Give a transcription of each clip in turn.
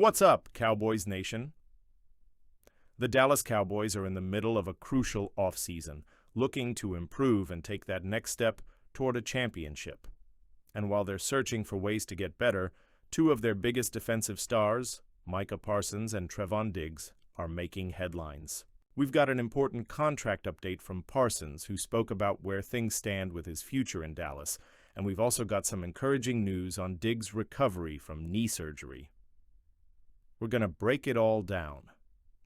What's up, Cowboys Nation? The Dallas Cowboys are in the middle of a crucial offseason, looking to improve and take that next step toward a championship. And while they're searching for ways to get better, two of their biggest defensive stars, Micah Parsons and Trevon Diggs, are making headlines. We've got an important contract update from Parsons, who spoke about where things stand with his future in Dallas, and we've also got some encouraging news on Diggs' recovery from knee surgery. We're going to break it all down.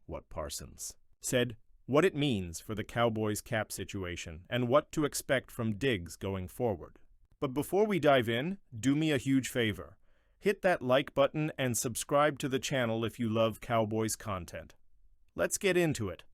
What Parsons said, what it means for the Cowboys' cap situation, and what to expect from Diggs going forward. But before we dive in, do me a huge favor. Hit that like button and subscribe to the channel if you love Cowboys content. Let's get into it.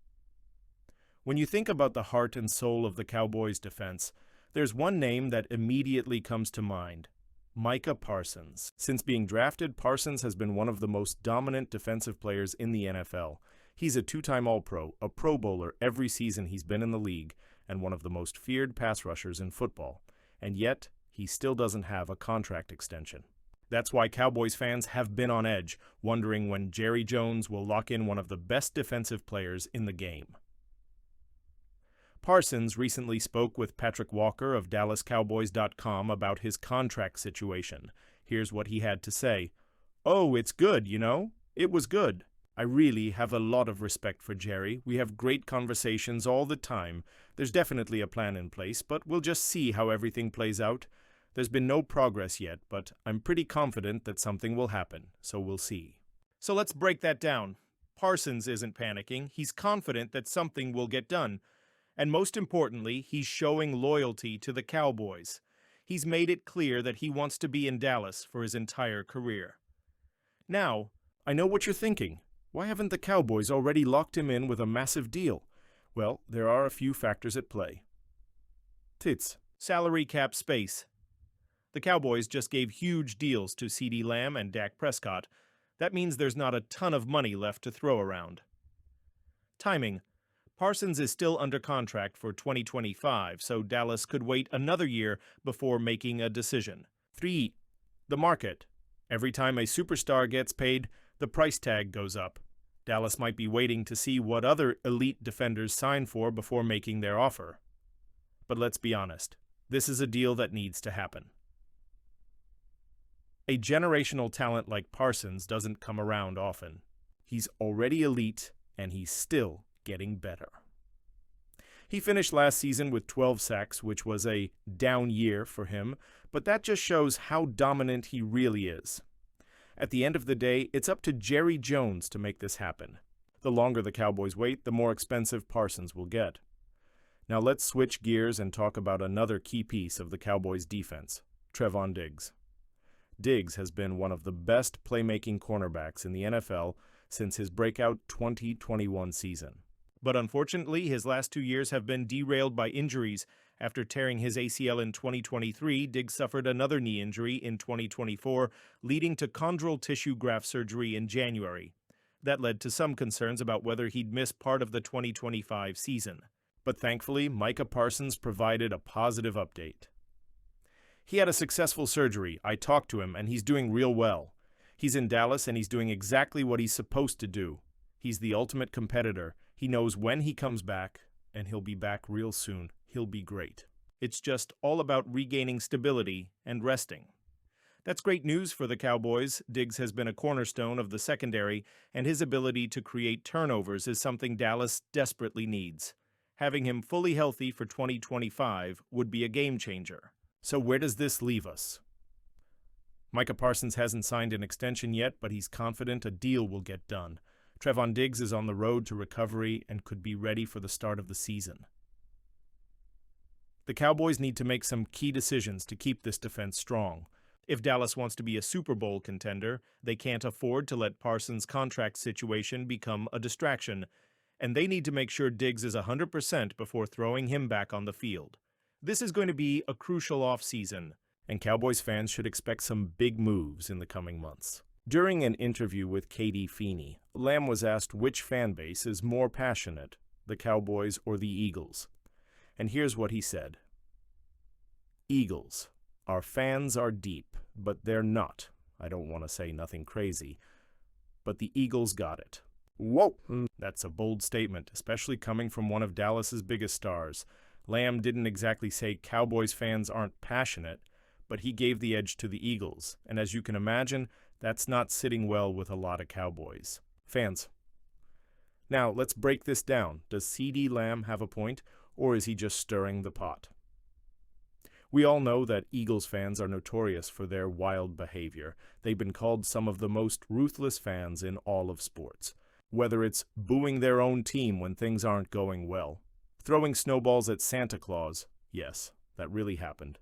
When you think about the heart and soul of the Cowboys' defense, there's one name that immediately comes to mind: Micah Parsons. Since being drafted, Parsons has been one of the most dominant defensive players in the NFL. He's a two-time All-Pro, a Pro Bowler every season he's been in the league, and one of the most feared pass rushers in football. And yet, he still doesn't have a contract extension. That's why Cowboys fans have been on edge, wondering when Jerry Jones will lock in one of the best defensive players in the game. Parsons recently spoke with Patrick Walker of DallasCowboys.com about his contract situation. Here's what he had to say. "Oh, it's good, you know? It was good. I really have a lot of respect for Jerry. We have great conversations all the time. There's definitely a plan in place, but we'll just see how everything plays out. There's been no progress yet, but I'm pretty confident that something will happen, so we'll see." So let's break that down. Parsons isn't panicking. He's confident that something will get done. And most importantly, he's showing loyalty to the Cowboys. He's made it clear that he wants to be in Dallas for his entire career. Now, I know what you're thinking. Why haven't the Cowboys already locked him in with a massive deal? Well, there are a few factors at play. Tits. Salary cap space. The Cowboys just gave huge deals to CeeDee Lamb and Dak Prescott. That means there's not a ton of money left to throw around. Timing. Parsons is still under contract for 2025, so Dallas could wait another year before making a decision. 3. The market. Every time a superstar gets paid, the price tag goes up. Dallas might be waiting to see what other elite defenders sign for before making their offer. But let's be honest, this is a deal that needs to happen. A generational talent like Parsons doesn't come around often. He's already elite, and he's still getting better. He finished last season with 12 sacks, which was a down year for him, but that just shows how dominant he really is. At the end of the day, it's up to Jerry Jones to make this happen. The longer the Cowboys wait, the more expensive Parsons will get. Now let's switch gears and talk about another key piece of the Cowboys' defense: Trevon Diggs. Diggs has been one of the best playmaking cornerbacks in the NFL since his breakout 2021 season. But unfortunately, his last 2 years have been derailed by injuries. After tearing his ACL in 2023, Diggs suffered another knee injury in 2024, leading to chondral tissue graft surgery in January. That led to some concerns about whether he'd miss part of the 2025 season. But thankfully, Micah Parsons provided a positive update. He had a successful surgery. I talked to him, and he's doing real well. He's in Dallas, and he's doing exactly what he's supposed to do. He's the ultimate competitor. He knows when he comes back, and he'll be back real soon. He'll be great. It's just all about regaining stability and resting. That's great news for the Cowboys. Diggs has been a cornerstone of the secondary, and his ability to create turnovers is something Dallas desperately needs. Having him fully healthy for 2025 would be a game changer. So where does this leave us? Micah Parsons hasn't signed an extension yet, but he's confident a deal will get done. Trevon Diggs is on the road to recovery and could be ready for the start of the season. The Cowboys need to make some key decisions to keep this defense strong. If Dallas wants to be a Super Bowl contender, they can't afford to let Parsons' contract situation become a distraction, and they need to make sure Diggs is 100% before throwing him back on the field. This is going to be a crucial offseason, and Cowboys fans should expect some big moves in the coming months. During an interview with Katie Feeney, Lamb was asked which fan base is more passionate, the Cowboys or the Eagles. And here's what he said. Eagles. Our fans are deep, but they're not. I don't want to say nothing crazy. but the Eagles got it. Whoa! That's a bold statement, especially coming from one of Dallas's biggest stars. Lamb didn't exactly say Cowboys fans aren't passionate, but he gave the edge to the Eagles, and as you can imagine, that's not sitting well with a lot of Cowboys fans. Now, let's break this down. Does CeeDee Lamb have a point, or is he just stirring the pot? We all know that Eagles fans are notorious for their wild behavior. They've been called some of the most ruthless fans in all of sports. Whether it's booing their own team when things aren't going well, throwing snowballs at Santa Claus, yes, that really happened,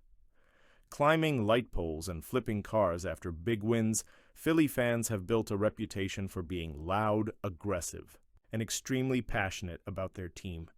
climbing light poles and flipping cars after big wins, Philly fans have built a reputation for being loud, aggressive, and extremely passionate about their team.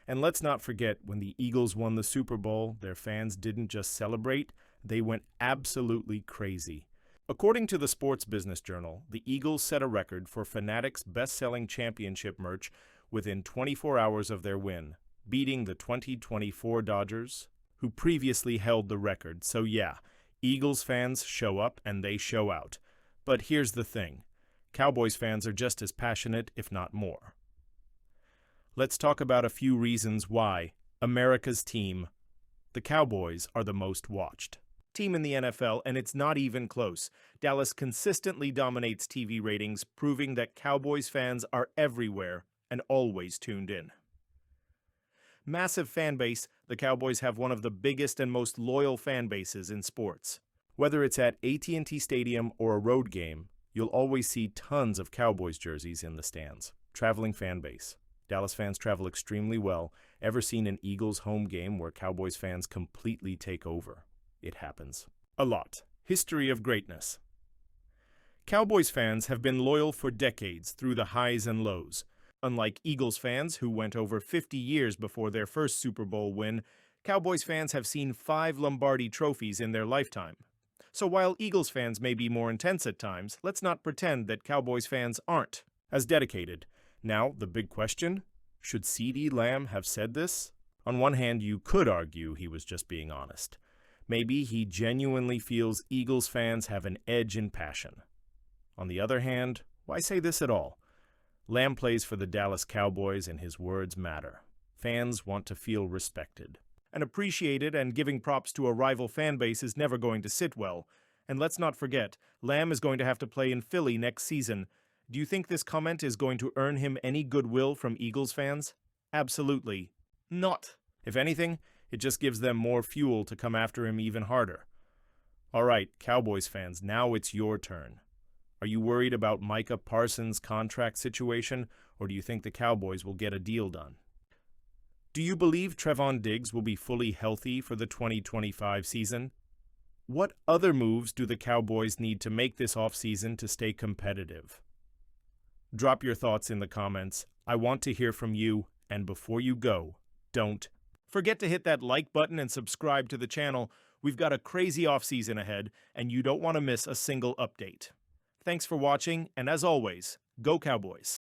And let's not forget, when the Eagles won the Super Bowl, their fans didn't just celebrate, they went absolutely crazy. According to the Sports Business Journal, the Eagles set a record for Fanatics' best-selling championship merch within 24 hours of their win, beating the 2024 Dodgers, who previously held the record. So yeah, Eagles fans show up and they show out. But here's the thing. Cowboys fans are just as passionate, if not more. Let's talk about a few reasons why America's team, the Cowboys, are the most watched team in the NFL, and it's not even close. Dallas consistently dominates TV ratings, proving that Cowboys fans are everywhere and always tuned in. Massive fan base, the Cowboys have one of the biggest and most loyal fan bases in sports. Whether it's at AT&T Stadium or a road game, you'll always see tons of Cowboys jerseys in the stands. Traveling fan base. Dallas fans travel extremely well. Ever seen an Eagles home game where Cowboys fans completely take over? It happens. A lot. History of greatness. Cowboys fans have been loyal for decades through the highs and lows. Unlike Eagles fans, who went over 50 years before their first Super Bowl win, Cowboys fans have seen 5 Lombardi trophies in their lifetime. So while Eagles fans may be more intense at times, let's not pretend that Cowboys fans aren't as dedicated. Now, the big question, should CeeDee Lamb have said this? On one hand, you could argue he was just being honest. Maybe he genuinely feels Eagles fans have an edge in passion. On the other hand, why say this at all? Lamb plays for the Dallas Cowboys and his words matter. Fans want to feel respected and appreciated, and giving props to a rival fan base is never going to sit well. And let's not forget, Lamb is going to have to play in Philly next season. Do you think this comment is going to earn him any goodwill from Eagles fans? Absolutely not. If anything, it just gives them more fuel to come after him even harder. All right, Cowboys fans, now it's your turn. Are you worried about Micah Parsons' contract situation, or do you think the Cowboys will get a deal done? Do you believe Trevon Diggs will be fully healthy for the 2025 season? What other moves do the Cowboys need to make this offseason to stay competitive? Drop your thoughts in the comments. I want to hear from you, and before you go, don't forget to hit that like button and subscribe to the channel. We've got a crazy offseason ahead, and you don't want to miss a single update. Thanks for watching, and as always, go Cowboys!